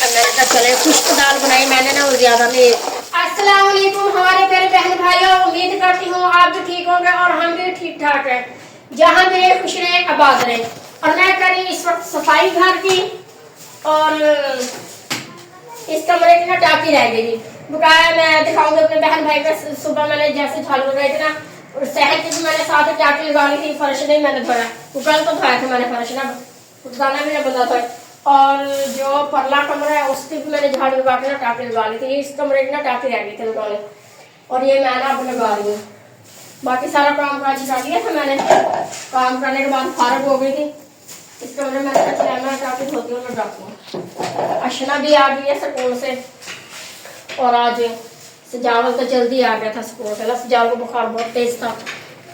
मैंने कहा चले खुश्क दाल बनाई मैंने ना, वो ज्यादा नहीं। अस्सलाम वालेकुम हमारे प्यारे बहन भाइयों, उम्मीद करती हूँ आप भी ठीक होंगे और हम भी ठीक ठाक हैं। जहाँ भी रहे खुश रहे आबाद रहे। और मैं करी इस वक्त सफाई घर की, और इस कमरे की ना टाकी रह गई बकाया। मैं दिखाऊंगी अपने बहन भाई का। सुबह मैंने जैसे झाड़ू लगाई थी ना, और शहर की भी मैंने साथ टाकी लगा ली थी। फर्श नहीं मैंने धोया, कल तो धोया था मैंने फर्श ना, उठाना भी ना बंदा था। और जो परला कमरा है उसकी भी मैंने झाड़ू लगा के ना टाकी लगा ली थी। इस कमरे की ना टाकी रह गई थी लगाने, और ये मैं ना अब लगा रही हूँ। बाकी सारा काम काज कर लिया था मैंने। काम करने के बाद फारग हो गई थी। इस कमरे में मैं टाकी धोती हूँ, लगाती हूँ। अशना भी आ गई है स्कूल से, और आज सजावल तो जल्दी आ गया था स्कूल से। सजावल को बुखार बहुत तेज था,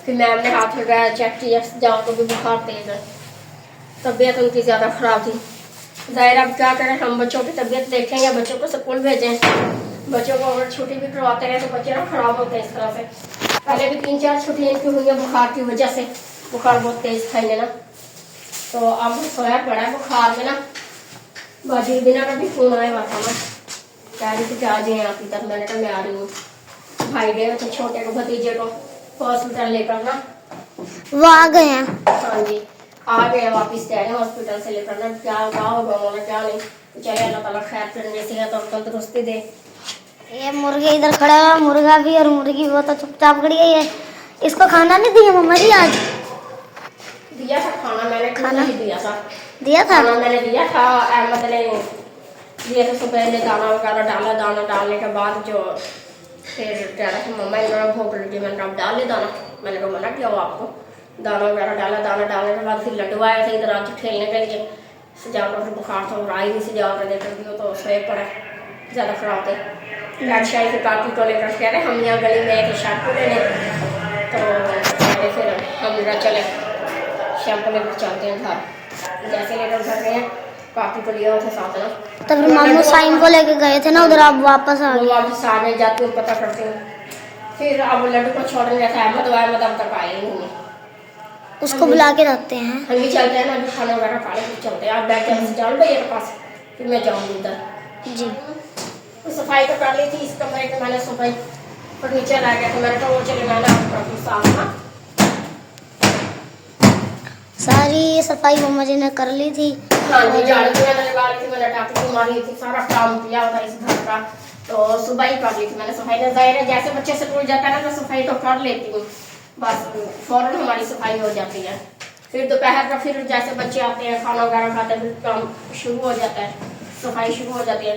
फिर मैम ने हाथ लगाया, चेक किया, सजावल को भी बुखार तेज है। तबीयत उनकी ज़्यादा ख़राब थी। ज़ाहिर अब क्या करें, हम बच्चों की तबीयत देखें या बच्चों को स्कूल भेजें। बच्चों को अगर छुट्टी भी करवाते रहे तो बच्चे ना ख़राब होते हैं इस तरह से। पहले भी 3-4 छुट्टियाँ इनकी हुई हैं बुखार की वजह से। बुखार बहुत तेज़ था इन्हें ना, तो अब सोया पड़ा है बुखार में ना। बाजी बिना का भी फ़ोन आया हुआ था ना, कह रही थी कि आ जाए आप इधर। मैंने कहा मैं आ रही हूँ। भाई गए थे छोटे को, भतीजे को हॉस्पिटल लेकर ना, वो आ गए हैं। हाँ जी आ गए वापिस गए हॉस्पिटल से लेकर ना। क्या होगा उन्होंने क्या नहीं, चले अल्लाह ताला खैर करने से है तो तंदुरुस्ती दे। ये मुर्गे इधर खड़ा है, मुर्गा भी और मुर्गी वो तो चुपचाप खड़ी है। इसको खाना नहीं दिया मम्मा जी आज? दिया था खाना मैंने, खाना ही दिया था। खाना मैंने दिया था। अहमद ने दिया था सुबह ने, दाना वगैरह डाला। दाना डालने के बाद जो फिर कह रहा था मम्मा इन्होंने भूख लगी, मैंने कहा डाल ले दाना। मैंने कहा मना किया हो आपको। दाना वगैरह डाला। दाना डालने के बाद फिर लड्डू आया था इधर आज खेलने के लिए। सजावट को बुखार था, आई नहीं सजावट लेकर दी तो सोए पड़ा, ज़्यादा खराब थे। लाट शाही के काकी को लेकर कह रहे हम यहाँ गली में थे शैम्पू लेने, तो फिर हम इधर चले शैम्पू लेकर चलते हैं घर। जैसे लेकर घर गए हैं काकी को लिया था साथ ना, तो फिर मामू साइम को लेके गए थे ना उधर, आप वापस आ गए? वापस आ गए, जाते हुए पता करते हैं। फिर अब लड्डू को छोड़ने गया था अहमद अब तक आए ही नहीं। उसको बुला के रखते हैं। हम भी चलते हैं ना, अभी खाना वगैरह खा लेकर चलते हैं। आप बैठ के जाओ भैया के पास, फिर मैं जाऊँगी उधर जी। तो सफाई तो कर ली थी इस कमरे के। मैंने सफाई फर्नीचर आ गया था, मैंने कहा वो चले मैंने साफ ना सारी सफाई मम्मा जी ने कर ली थी। हाँ जी झाड़ू भी मैंने लगा ली थी, मैंने टाकी मारी थी, सारा काम किया होता इस घर का। तो सुबह ही कर ली थी मैंने सफाई। जाहिर है जैसे बच्चे स्कूल जाता है ना तो सफाई तो कर लेती हूँ, बस फौरन हमारी सफाई हो जाती है। फिर दोपहर का फिर जैसे बच्चे आते हैं खाना वगैरह खाते हैं फिर काम शुरू हो जाता है, सफाई शुरू हो जाती है।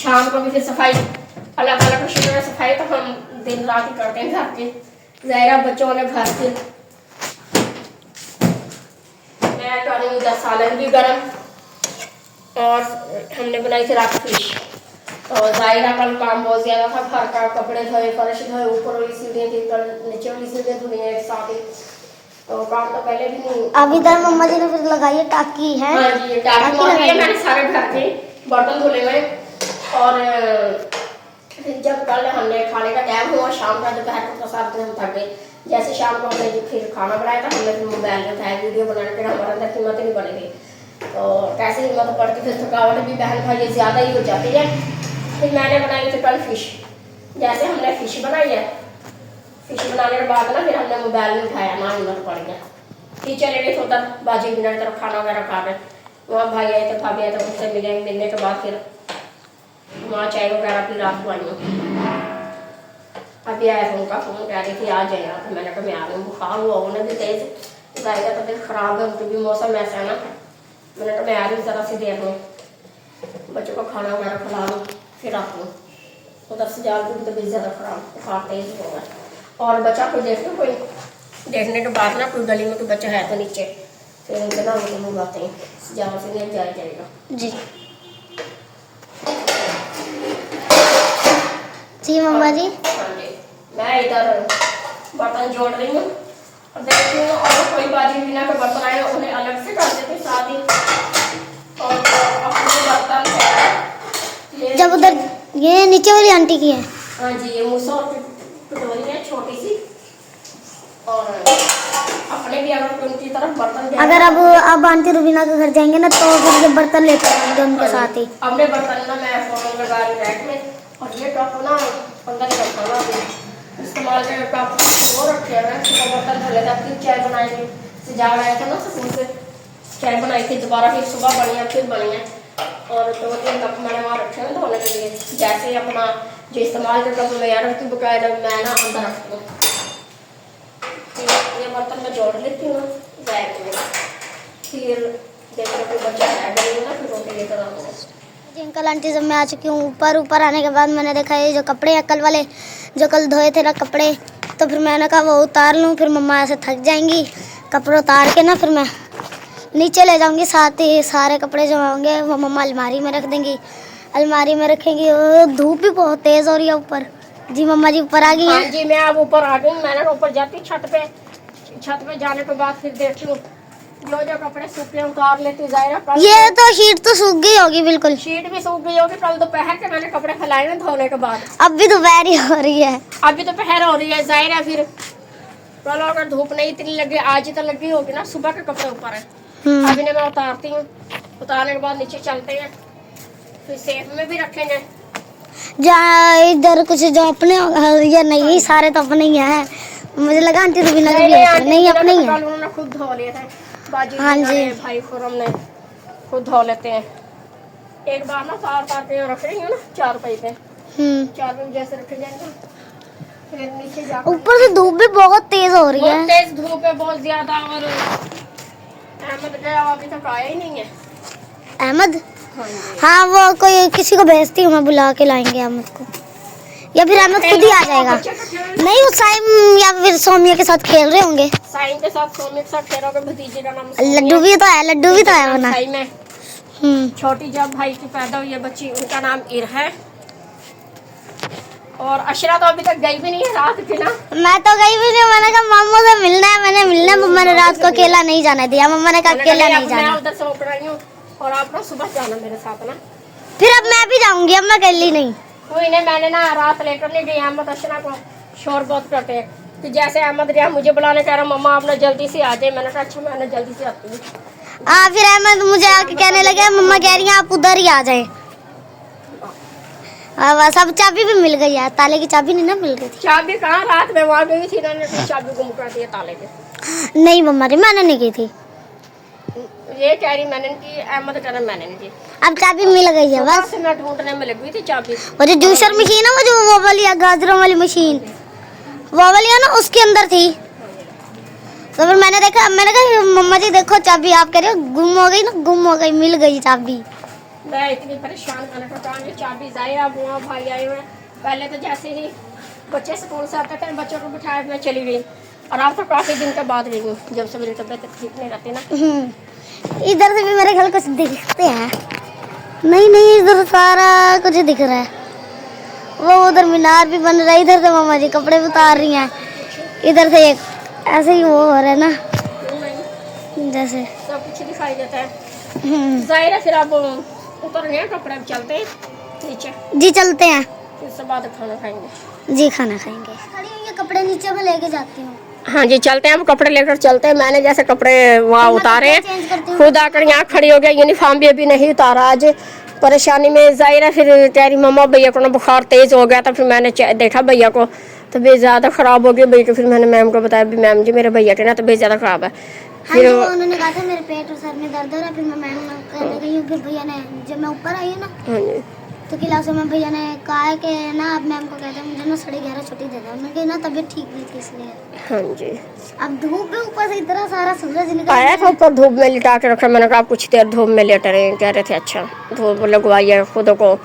शाम को भी फिर सफाई, अल्लाह ताला का शुक्र है सफाई तो हम दिन रात ही करते हैं घर की। ज़ाहिर बच्चों ने घर की मैं कर रही हूँ 10 सालन भी गर्म, और हमने बनाई थी रात फिश। तो ज़ाहिर कल काम बहुत ज़्यादा था, घर का कपड़े धोए, फर्श धोए, ऊपर वाली सीढ़ियाँ थी, कल नीचे वाली सीढ़ियाँ धुली हैं एक साथ ही। तो काम तो पहले भी नहीं। अब इधर मम्मा जी ने फिर लगाई है टाकी है। हाँ जी टाकी लगाई है मैंने, सारे घर के बर्तन धुले हुए। और जब कल हमने खाने का टाइम हुआ शाम का, दोपहर को तो साथ हम थक गए। जैसे शाम को हमने फिर खाना बनाया था, हमने फिर मोबाइल में उठाया वीडियो बनाने के, हमारे अंदर हिम्मत नहीं बनेगी। तो कैसे हिम्मत पड़ती फिर थकावट भी बहन भाई ज़्यादा ही हो जाती है। फिर मैंने बनाई थी कल फिश। जैसे हमने फिश बनाई है, फिश बनाने के बाद ना फिर हमने मोबाइल में उठाया ना, हिम्मत पड़ गया। फिर चले गए तो उधर बाजी बिना तरफ खाना वगैरह खा रहे। वहाँ भाई आए थे भाभी आए थे, उनसे मिलने के बाद फिर वहाँ चाय वगैरह फिर रात को आई हूँ। अभी आया था उनका फोन, कह रही थी आ जाए यार। तो मैंने कहा मैं आ रही हूँ, बुखार हुआ उन्हें भी तेज, जाएगा तबीयत खराब है उनकी भी, मौसम ऐसा है ना। मैंने कहा मैं आ रही हूँ ज़रा सी देर में, बच्चों को खाना वगैरह खिला लूँ फिर आती हूँ। उधर से जा की तबीयत ज़्यादा खराब, बुखार तेज हो गया। और बच्चा कोई देखने के बाद ना कोई गली में कोई बच्चा है तो नीचे, फिर उनके ना उनके मुँह आते हैं, जहाँ से नहीं जाया जाएगा। जी जी मम्मा जी। हाँ जी मैं इधर बर्तन जोड़ रही हूँ और देखती हूँ, और कोई बाजी बिना के बर्तन आए उन्हें अलग से कर देती साथ ही। और अपने बर्तन जब उधर ये नीचे वाली आंटी की है। हाँ जी ये मूसा और कटोरी है छोटी सी, और अपने भी अगर उनकी तरफ बर्तन गए अगर अब आंटी रुबीना के घर जाएंगे ना तो फिर ये बर्तन लेते आएंगे उनके साथ ही। अपने बर्तन ना मैं फोन लगा रही रैक में, और ये टॉप ना अंदर ही रखा ना अभी इस्तेमाल के टॉप वो रखे हैं। सुबह बर्तन धो लेते, फिर चाय बनाएंगे। जा रहे थे ना स्कूल से, चाय बनाई थी दोबारा, फिर सुबह बनी है, फिर बनी है, और 2-3 कप मैंने वहाँ रखे हैं धोने के लिए। जैसे अपना जो इस्तेमाल के कप मैं यार रखती हूँ बकायदा, मैं ना अंदर रखती हूँ। ये बर्तन मैं जोड़ लेती हूँ बैग में, फिर देख लो कोई बच्चा है ना, फिर रोटी लेकर आऊँगा। जी अंकल आंटी जब मैं आ चुकी हूँ ऊपर आने के बाद मैंने देखा ये जो कपड़े हैं कल वाले जो कल धोए थे ना कपड़े, तो फिर मैंने कहा वो उतार लूँ, फिर मम्मा ऐसे थक जाएंगी। कपड़े उतार के ना फिर मैं नीचे ले जाऊंगी, साथ ही सारे कपड़े जो होंगे वो मम्मा अलमारी में रख देंगी, अलमारी में रखेंगी। धूप भी बहुत तेज हो रही है ऊपर। जी मम्मा जी ऊपर आ गई हैं। हाँ जी मैं अब ऊपर आ गई। मैंने ऊपर जाती छत पे जाने के बाद फिर देखती हूँ जो कपड़े सूखे उतार लेती जाएगा। ये तो शीट तो सूख गई होगी, बिल्कुल शीट भी सूख गई होगी। कल दोपहर के मैंने कपड़े फैलाए ना धोने के बाद। अब भी दोपहर ही हो रही है, अभी दोपहर हो रही है, जाहिर है फिर कल अगर धूप नहीं इतनी लगी, आज ही तो लगी होगी ना, सुबह के कपड़े ऊपर है। अभी ने मैं उतारती हूँ, उतारने के बाद नीचे चलते हैं, फिर सेफ में भी रखेंगे। जहाँ इधर कुछ जो अपने या नहीं, सारे तो अपने ही हैं। मुझे लगा आंटी रुबीना के भी नहीं अपने ही हैं। उन्होंने खुद धो लिए थे बाजी। हाँ जी भाई खुरम ने खुद धो लेते हैं एक बार ना, तार के रख रही हूँ ना 4 पे 4 पे जैसे रखे जाएंगे, फिर नीचे जा। ऊपर से धूप भी बहुत तेज हो रही है, बहुत तेज धूप है, बहुत ज्यादा। और अहमद गया अभी तक आया ही नहीं है। अहमद? हाँ वो कोई किसी को भेजती हूँ मैं, बुला के लाएंगे अहमद को, या फिर अहमद खुद ही आ जाएगा। नहीं वो साइम या फिर सोमिया के साथ खेल रहे होंगे। साइम के साथ सोमिया के साथ खेल रहे होंगे। भतीजे का नाम लड्डू भी तो है, लड्डू भी तो है वरना। छोटी जब भाई की पैदा हुई है बच्ची, उनका नाम इर है। और अशरा तो अभी तक गई भी नहीं है रात की ना। मैं तो गई भी नहीं, मैंने कहा मामू से मिलना है, मैंने मिलना है। मम्मा ने रात को अकेला नहीं जाने दिया, मम्मा ने कहा अकेला नहीं जाना। मैं उधर से उठ रही हूँ और आप ना सुबह जाना मेरे साथ ना। फिर अब मैं भी जाऊंगी, अब मैं अकेली नहीं। कोई नहीं, मैंने ना रात लेकर नहीं गई। अहमद अशरा को शोर बहुत करते हैं कि जैसे अहमद रिया मुझे बुलाने कह रहा मम्मा आपने जल्दी से आ जाए। मैंने कहा अच्छा मैंने जल्दी से आती हूँ। फिर अहमद मुझे आके कहने लगे मम्मा कह रही हैं आप उधर ही आ जाए। बस अब चाबी भी मिल गई है, ताले की चाबी नहीं ना मिल रही थी। चाबी कहाँ, रात में वहाँ गई थी ना, चाबी गुम कर दिया ताले के। नहीं मम्मा जी मैंने नहीं की थी, ये कह रही मैंने की, अहमद कह रहा मैंने नहीं की। अब चाबी मिल गई है बस। से मैं ढूंढने में लगी थी चाबी। और जो जूसर मशीन है वो वाली गाजरों वाली मशीन वो वाली है ना, उसके अंदर थी। तो फिर मैंने देखा, मैंने कहा मम्मा जी देखो चाबी, आप कह रहे हो गुम हो गई ना, गुम हो गई, मिल गई चाबी। मैं इतनी परेशान करने का काम, ये चाबी जाहिरा बुआ भाई आए हुए। पहले तो जैसे ही बच्चे स्कूल से आते थे बच्चों को बिठाए मैं चली गई, और अब तो काफी दिन के बाद गई हूँ जब से मेरी तबीयत ठीक नहीं रहती ना। इधर से भी मेरे ख्याल कुछ दिखते हैं, नहीं इधर सारा कुछ दिख रहा है। वो उधर मीनार भी बन रहा है, इधर से मामा जी कपड़े उतार रही हैं, इधर से एक ऐसे ही वो हो रहा है ना, जैसे सब कुछ दिखाई देता है। जाहिर है फिर आप उतर गए कपड़े, चलते हैं नीचे। जी चलते हैं, उसके बाद खाना खाएंगे। जी खाना खाएंगे। खड़ी हुई ये कपड़े नीचे में लेके जाती हूँ। हाँ जी चलते हैं, हम कपड़े लेकर चलते हैं। मैंने जैसे कपड़े वहाँ उतारे, खुद आकर यहाँ खड़ी हो गया। यूनिफॉर्म भी अभी नहीं उतारा आज, परेशानी में। जाहिर है फिर कह रही मम्मा भैया को ना बुखार तेज हो गया था। फिर मैंने देखा भैया को तबीयत ज़्यादा ख़राब हो गई भैया की। फिर मैंने मैम को बताया भी मैम जी मेरे भैया की ना तबीयत ज़्यादा ख़राब है। फिर उन्होंने कहा था मेरे पेट और सर में दर्द हो रहा है। फिर मैं मैम को कहने गई हूँ, फिर भैया ने जब मैं ऊपर आई हूँ ना, हाँ जी तो क्लास में भैया ने कहा है कि ना आप मैम को कहते हैं मुझे ना 11:30 छुट्टी दे दो। उन्होंने ना तबीयत ठीक नहीं थी इसलिए। हाँ जी अब धूप में ऊपर से इतना सारा सूरज निकल आया था ऊपर, धूप में लिटा के रखा। मैंने कहा आप कुछ देर धूप में लेटे रहे। कह रहे थे अच्छा धूप लगवाइए खुद को,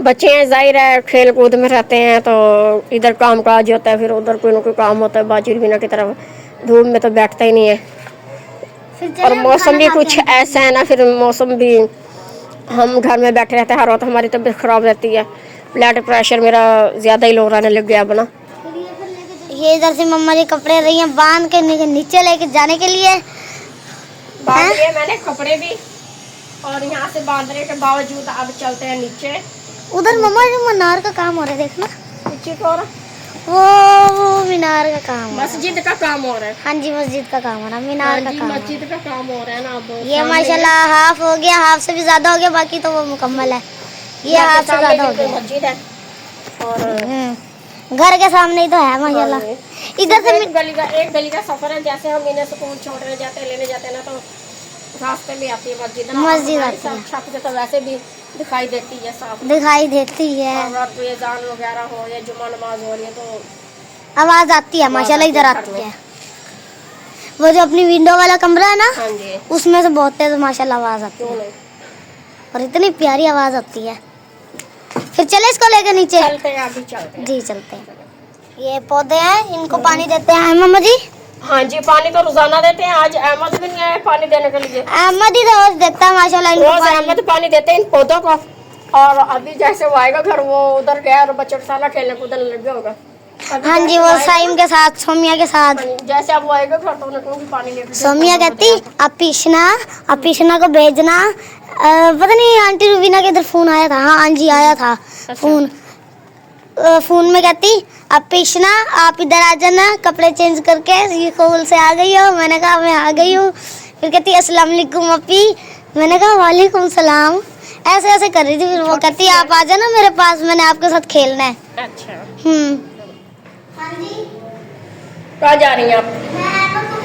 बच्चे हैं जाहिर है खेल कूद में रहते हैं, तो इधर काम काज होता है, फिर उधर कोई ना कोई काम होता है। बाजी बिना की तरफ धूप में तो बैठता ही नहीं है। और मौसम भी कुछ ऐसा है ना, फिर मौसम भी, हम घर में बैठे रहते हैं हर वक्त, हमारी तबीयत खराब रहती है। ब्लड प्रेशर मेरा ज़्यादा ही लो रहने लग गया बना। ये इधर से मम्मा जी कपड़े रही हैं बांध के नीचे लेके जाने के लिए। बांध लिए मैंने कपड़े भी, और यहाँ से बांधने के बावजूद अब चलते हैं नीचे। उधर मम्मा जी मनार का काम हो रहा है देखना नीचे को। वो मीनार का काम है। मस्जिद का काम हो रहा है। हाँ जी, मस्जिद का काम है ना, मीनार का काम है। मस्जिद का काम हो रहा है ना। अब ये माशाल्लाह हाफ हो गया, हाफ से भी ज्यादा हो गया, बाकी तो वो मुकम्मल है। ये हाफ से ज्यादा हो गया। मस्जिद है और घर के सामने ही तो है माशाल्लाह। इधर से एक गली का सफर है। जैसे हम इन्हें स्कूल छोड़ने जाते लेने जाते हैं ना, तो रास्ते में आती है मस्जिद। मस्जिद आती है, छत से तो वैसे भी दिखाई देती है, साफ दिखाई देती है। अगर तो ये जान वगैरह हो या जुमा नमाज हो रही है तो आवाज आती है माशाल्लाह, इधर आती है। वो जो अपनी विंडो वाला कमरा है ना, हाँ जी, उसमें से बहुत तेज माशाल्लाह आवाज आती क्यों है, नहीं। और इतनी प्यारी आवाज आती है। फिर चले इसको लेकर नीचे। चलते हैं, अभी चलते हैं। जी चलते हैं। ये पौधे हैं, इनको पानी देते हैं मम्मा जी। हाँ जी, पानी तो रोजाना देते हैं। आज अहमद भी नहीं आया पानी देने के लिए। अहमद ही रोज देता है माशाल्लाह इनको रोज अहमद पानी देते हैं इन पौधों को। और अभी जैसे वो आएगा घर, वो उधर गया और बच्चों के साथ खेलने कूदने लग गया होगा। हाँ जी, वो साइम के साथ, सोमिया के साथ। जैसे अब वो आएगा घर तो उन्हें कहूँगी पानी लेकर। सोमिया कहती अपिशना को भेजना। पता नहीं आंटी रुबीना के इधर फोन आया था। हाँ जी आया था फोन। फोन में कहती अपिशना आप इधर आ जाना, कपड़े चेंज करके, ये स्कूल से आ गई हो। मैंने कहा मैं आ गई हूँ। फिर कहती अस्सलाम वालेकुम अपी। मैंने कहा वालेकुम सलाम। ऐसे ऐसे कर रही थी। फिर वो कहती आप आ जाना मेरे पास, मैंने आपके साथ खेलना है। अच्छा, हाँ जी, कहाँ जा रही हैं आप?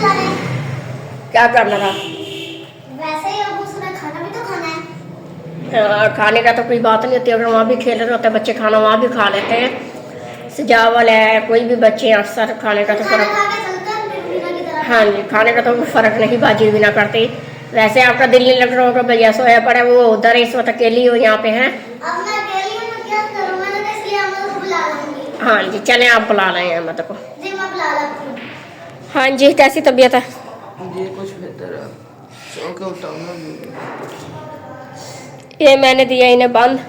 मैं क्या करना था? वैसे ही अब उसने खाना भी तो खाना है। खाने का तो कोई बात नहीं होती। अगर वहाँ भी खेल रहे होते बच्चे, खाना वहाँ भी खा लेते हैं। सजावल है, कोई भी बच्चे अक्सर खाने का तो फर्क। हाँ जी, खाने का तो फर्क नहीं बाजी भी ना करती। वैसे आपका दिल नहीं लग रहा होगा, भैया सोया पड़ा है, वो उधर इस वक्त अकेली हो यहाँ पे है। अब मैं अकेली हूँ तो क्या करूँ, मैंने तो इसलिए अहमद को बुला लूंगी। हाँ जी, चले आप बुला रहे हैं अहमद को। जी मैं बुला लेती हूँ। हाँ जी, कैसी तबीयत है? जी कुछ बेहतर है। सो के उठाऊंगा भी। ये मैंने दिया इन्हें बंद,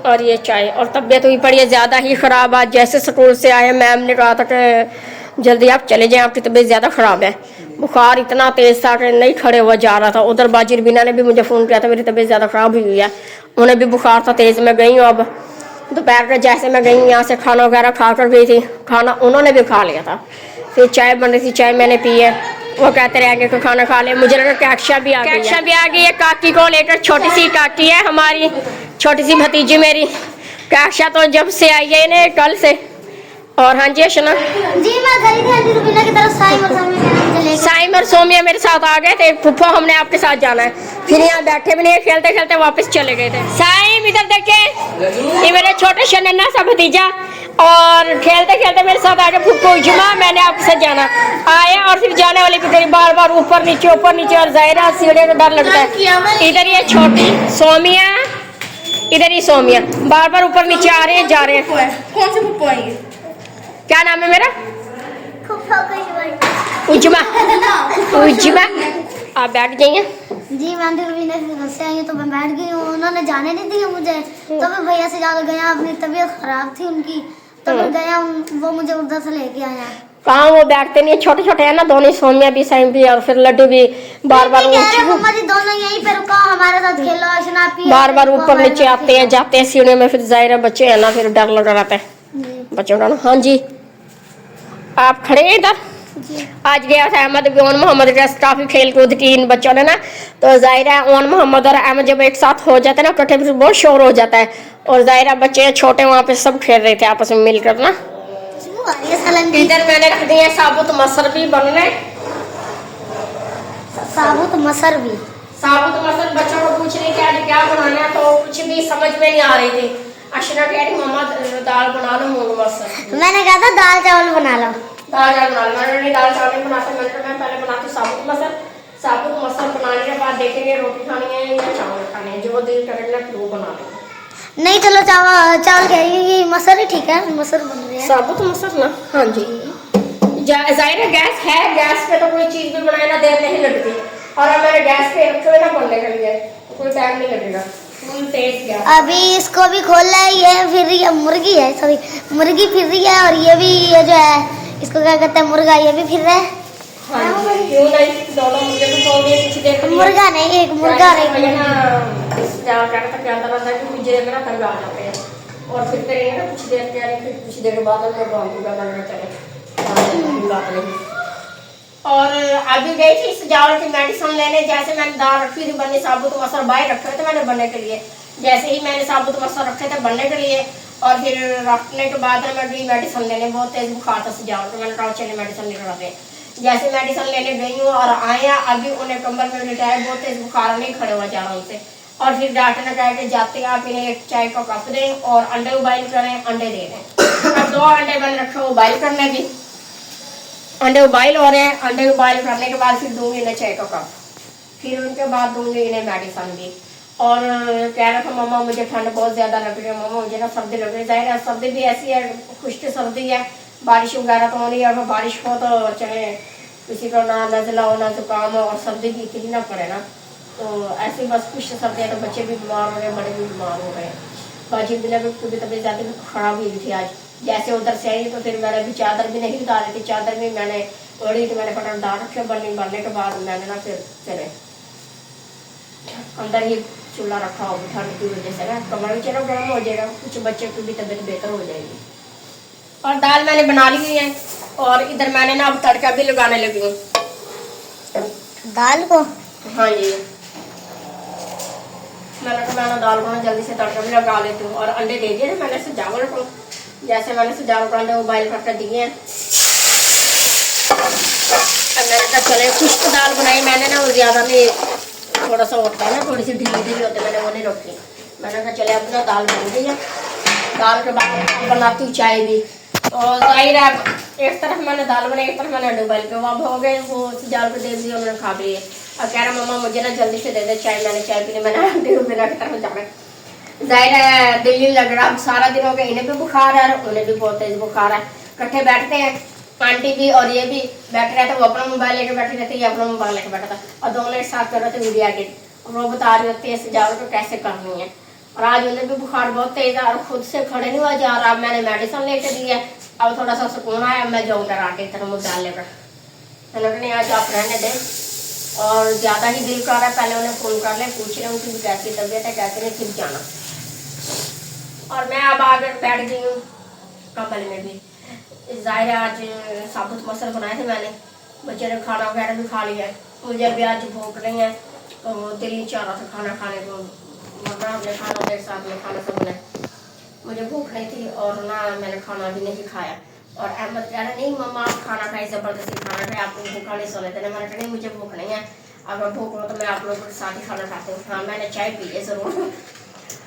और ये चाय। और तबीयत हुई पड़ी है ज़्यादा ही ख़राब। आज जैसे स्कूल से आए, मैम ने कहा था कि जल्दी आप चले जाएं, आपकी तबीयत ज़्यादा ख़राब है। बुखार इतना तेज़ था कि नहीं खड़े हुआ जा रहा था। उधर बाजी रबीना ने भी मुझे फ़ोन किया था, मेरी तबीयत ज़्यादा ख़राब हुई है। उन्हें भी बुखार था तेज़। मैं गई हूँ अब दोपहर के, जैसे मैं गई यहाँ से खाना वगैरह खा कर गई थी। खाना उन्होंने भी खा लिया था। फिर चाय बन रही थी, चाय मैंने पी है। वो कहते रहेंगे कि खाना खा ले। मुझे लगा कैक्शा भी आ गई है। कैक्शा भी आ गई है काकी को लेकर। छोटी सी काकी है हमारी, छोटी सी भतीजी मेरी। कैक्शा तो जब से आई है इन्हें, कल से। और हाँ जी अशना जी मैं गई थी आंटी रुबीना की तरफ। साइम और सोमिया मेरे साथ आ गए थे। फुफ्फो हमने आपके साथ जाना है। फिर यहाँ बैठे भी नहीं, खेलते खेलते वापस चले गए थे। साइम इधर देखे, ये मेरे छोटे शनन्ना सा भतीजा। और खेलते खेलते मेरे साथ आके फुफ्फो जुमा मैंने आपके साथ जाना आया। और फिर जाने वाली भी बार बार ऊपर नीचे और जाहिरा सीढ़े का डर लगता है। इधर ये छोटी सोमिया, इधर ही सोमिया बार बार ऊपर नीचे आ रहे हैं, जा रहे हैं। कौन से फुप्पो आएंगे? क्या नाम है मेरा? उज्मा। उज्मा, आप बैठ जाइए। जी मैं आंटी रुबीना की घर से आई हूँ तो मैं बैठ गई हूँ। उन्होंने जाने नहीं दिया मुझे, तो मैं भैया से जाकर गया। अपनी तबीयत खराब थी उनकी, तो मैं गया, वो मुझे उधर से लेके आया। कहाँ वो बैठते नहीं है, छोटे छोटे है ना दोनों, सोमिया भी साइम भी और फिर लड्डू भी। बार बार मम्मा जी दोनों यहीं पे रुको, हमारे साथ खेलो, अशना पी। बार बार ऊपर नीचे आते हैं जाते हैं सीढ़ियों में। फिर जाहिर है बच्चे है ना, फिर डर लगा रहता है बच्चों का ना। हाँ जी, आप खड़े हैं इधर। आज गया था अहमद भी, ओन मोहम्मद के काफी खेल कूद की इन बच्चों ने ना। तो जाहिर है ओन मोहम्मद और अहमद जब एक साथ हो जाते हैं ना इकट्ठे, फिर बहुत शोर हो जाता है। और जाहिर है बच्चे छोटे वहाँ पे सब खेल रहे थे आपस में मिलकर ना। इधर मैंने रख दिए साबुत मसर भी बनने। साबुत मसर भी, साबुत मसर बच्चों को पूछ रही थी आज क्या बनाना है, तो कुछ भी समझ में नहीं आ रही थी। अशना कह रही मम्मा दाल बना लो मूंग मसर। मैंने कहा था दाल चावल बना लो। दाल चावल बना लो। मैंने दाल चावल नहीं बनाते, मैंने कहा मैं पहले बनाती साबुत मसर। साबुत मसर बनाने के बाद देखेंगे रोटी खानी है या चावल खाने हैं, जो दिल करेगा वो बना लेंगे। नहीं चलो चावल कह रही है, ये मसर ही ठीक है, मसर बन रही है। साबुत मसर ना। हाँ जी, जाहिर है गैस है, गैस पे तो कोई चीज भी बनाए ना देर नहीं लगती। और अब मैंने गैस पे रखे हुए ना बनने के लिए, कोई टाइम नहीं लगेगा, फुल तेज गैस। अभी इसको भी खोलना है, ये फिर रही है, मुर्गी है, सॉरी मुर्गी फिर रही है। और ये भी, ये जो है इसको क्या कहते हैं, मुर्गा, ये भी फिर रहा है। हाँ जी, क्यों नहीं, दोनों मुर्गे तो सो गए, कुछ देख लिया। मुर्गा नहीं, एक मुर्गा नहीं। क्या कहता था, क्या अंदर अंदर की मुझे मेरा तंग आ जाते हैं। और फिर करेंगे ना कुछ देर के, फिर कुछ देर बाद मैं बांधूंगा बनने चले बात नहीं। और अभी गई थी सजावट की मेडिसिन लेने। जैसे मैंने दाल रखी थी बनने, साबुत मसर बाहर रखे थे मैंने बनने के लिए। जैसे ही मैंने साबुत मसर रखे थे बनने के लिए, और फिर रखने के बाद मैं गई मेडिसिन लेने। बहुत तेज बुखार था सजावट, मैंने कहा चले मेडिसिन लेकर आते। जैसे मेडिसिन लेने गई हूँ और आया, अभी उन्हें कमर में लिटाया, बहुत तेज बुखार, नहीं खड़े हुआ जा रहा उनसे। और फिर डॉक्टर ने कहा कि जाते आप इन्हें एक चाय का कप दें और अंडे उबाइल करें, अंडे दे दें। अब 2 अंडे मैंने रखे उबाइल करने की, अंडे उबाइल हो रहे हैं। अंडे उबाइल करने के बाद फिर दूंगी इन्हें चाय का कप, फिर उनके बाद दूंगी इन्हें मेडिसिन भी। और कह रहा था मम्मा मुझे ठंड बहुत ज्यादा लग रही है, मम्मा मुझे ना सर्दी लग रही है। जाहिर है सर्दी भी ऐसी है, खुश्क सर्दी है, बारिश वगैरह तो हो रही है। अगर बारिश हो तो चले किसी को ना नजला हो ना जुकाम हो, और सर्दी भी इतनी ना पड़े ना, तो ऐसे बस खुश्क सर्दी है। तो बच्चे भी बीमार हो रहे हैं, बड़े भी बीमार हो रहे हैं। बाजी बिना भी तबीयत ज्यादा खराब हुई थी आज। जैसे उधर से आई तो फिर मैंने भी चादर भी नहीं उतारी थी, चादर भी मैंने ओढ़ी थी, मैंने फटाफट डाल रखे। बनने के बाद मैंने ना फिर चले अंदर ही चूल्हा रखा होगा ठंड की वजह से ना, कमरा भी चलो गर्म हो जाएगा, कुछ बच्चे की भी तबीयत बेहतर हो जाएगी। और दाल मैंने बना ली है, और इधर मैंने ना अब तड़का भी लगाने लगी हूँ दाल को। हाँ जी, मैंने दाल को जल्दी से तड़का भी लगा लेती हूँ। और अंडे दे दिए मैंने सजावट को। जैसे मैंने सजावट को अंडे उबाइल करके दिए हैं। मैंने कहा चले खुश्क दाल बनाई मैंने ना, वो ज्यादा नहीं, थोड़ा सा होता है ना, थोड़ी सी ढीली ढीली होती है, मैंने वो नहीं रखी। मैंने कहा चले अपना दाल बन गई है। दाल के बाद बनाती हूँ चाय भी। और जाहिर है एक तरफ मैंने दाल बनाई, एक तरफ मैंने अंडे उबाइल के अब हो गए, वो सजावट को दे दिए, उन्होंने खा लिए। और कह रहा मम्मा मुझे ना जल्दी से दे दे चाय। मैंने चाय पीने, मैंने अंडे उबाइल की तरफ जाना। जाहिर है दिल नहीं लग रहा, अब सारा दिन हो गया, इन्हें भी बुखार है और उन्हें भी बहुत तेज बुखार है। इकट्ठे बैठते हैं, आंटी भी और ये भी बैठे रहते, वो अपना मोबाइल लेके बैठी रहती है, अपना मोबाइल लेके बैठा था, और दोनों एक साथ कर रहे थे वीडियो एडिट। और वो बता रही होती है सजावट को कैसे करनी है। और आज उन्हें भी बुखार बहुत तेज है और खुद से खड़े नहीं हुआ जा रहा। अब मैंने मेडिसिन लेके दी है, अब थोड़ा सा सुकून आया। मैं जाऊँगा आंटी की तरफ मुँह डाल लेकर, मैंने नहीं आज आप रहने दें। और ज्यादा ही दिल कर रहा है, पहले उन्हें फोन कर ले, पूछ रहे उनकी कैसी तबीयत है, कैसे नहीं, फिर जाना। और मैं अब आगे बैठ गई हूँ कंबल में भी। जाहिर है आज साबुत मसल बनाए थे मैंने, बच्चे ने खाना वगैरह भी खा लिया है। मुझे भी आज भूख नहीं है, तो दिल नहीं चाह रहा था खाना खाने को, वरना हमने खाना मेरे साथ में खाना सब बनाया। मुझे भूख नहीं थी और ना मैंने खाना भी नहीं खाया। और अहमद कह रहा नहीं मम्मा आप खाना खाए, ज़बरदस्ती खाना खाए, आपको भूखा नहीं सोने देना। मैंने कहा नहीं मुझे भूख नहीं है, अगर भूख हो तो मैं आप लोगों के साथ ही खाना खाती हूँ। हाँ मैंने चाय पी है ज़रूर,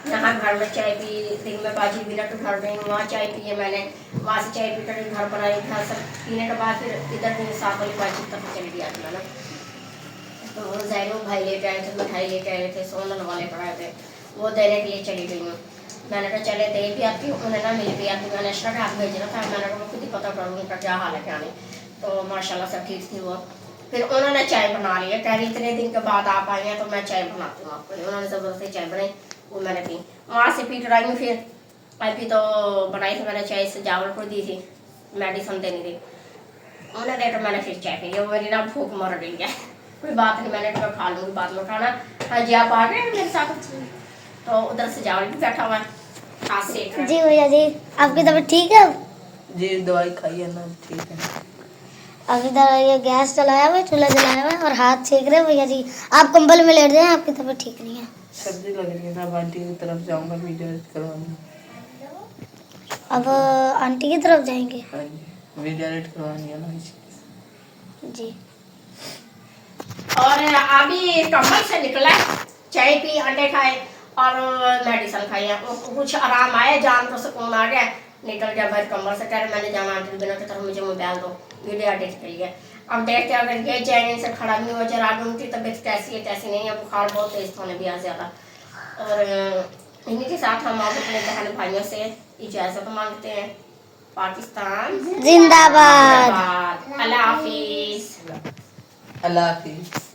यहाँ घर में चाय पी, दिन में बाजी बिना के घर गई वहाँ चाय पी है मैंने, वहाँ से चाय पी कर घर बनाई, घर सब पीने के बाद फिर इधर भी साथ वाली बाजी तक चली गया था मैंने। तो जैनू भाई लेके आए थे, मिठाई लेके आए थे, सोनल वाले पढ़ाए थे, वो देने के लिए चली गई हूँ। मैंने कहा चले दे भी आती हूँ, उन्हें ना मिल भी आती हूँ। मैंने अशरा का हाथ भेजना था, मैंने कहा खुद ही पता करूँ उनका क्या हाल है क्या नहीं। तो माशाल्लाह सब ठीक थी वो। फिर उन्होंने चाय बना ली है, कह रही इतने दिन के बाद आप आई हैं तो मैं चाय बनाती हूँ आपको। उन्होंने ज़बरदस्ती चाय बनाई, वो मैंने पी। वहाँ से पी कराई हूँ, फिर अभी तो बनाई थी मैंने चाय, सजावट को दी थी, मेडिसिन देनी थी, उन्हें देकर मैंने फिर चाय पी। वो मेरी ना भूख मर गई है, कोई बात नहीं, मैंने कहा खा लूँगी बाद में खाना। हाँ जी आप आ गए मेरे साथ, तो उधर सजावट भी बैठा हुआ है हाथ से। जी भैया जी, आपकी तबीयत ठीक है? जी दवाई खाई है ना, ठीक है। अभी इधर ये गैस जलाया हुआ है, चूल्हा जलाया हुआ है और हाथ सेक रहे हैं भैया जी। आप कंबल में लेट जाएं, आपकी तबीयत ठीक नहीं है। सर्दी लग रही है ना, आंटी की तरफ जाऊंगा वीडियो एडिट करवाने। अब आंटी की तरफ जाएंगे? हाँ जी वीडियो एडिट करवानी है ना इसलिए। जी। और अभी कंबल से निकला, चाय पी, अंडे खाए और मेडिसिन खाई है, कुछ आराम आया, जान को सुकून आ गया। निकल गया बाहर कंबल से, कह रहे मैंने जाना आंटी बिना की तरफ, मुझे मोबाइल दो वीडियो एडिट के लिए। अब देखते अगर ये चैनल से खड़ा नहीं हो जरा, उनकी तबीयत कैसी है कैसी नहीं है, बुखार बहुत तेज होने भी ज़्यादा। और इन्हीं के साथ हम आप अपने बहन भाइयों से इजाज़त मांगते हैं। पाकिस्तान जिंदाबाद। अल्लाह हाफिज़। अल्लाह हाफिज़।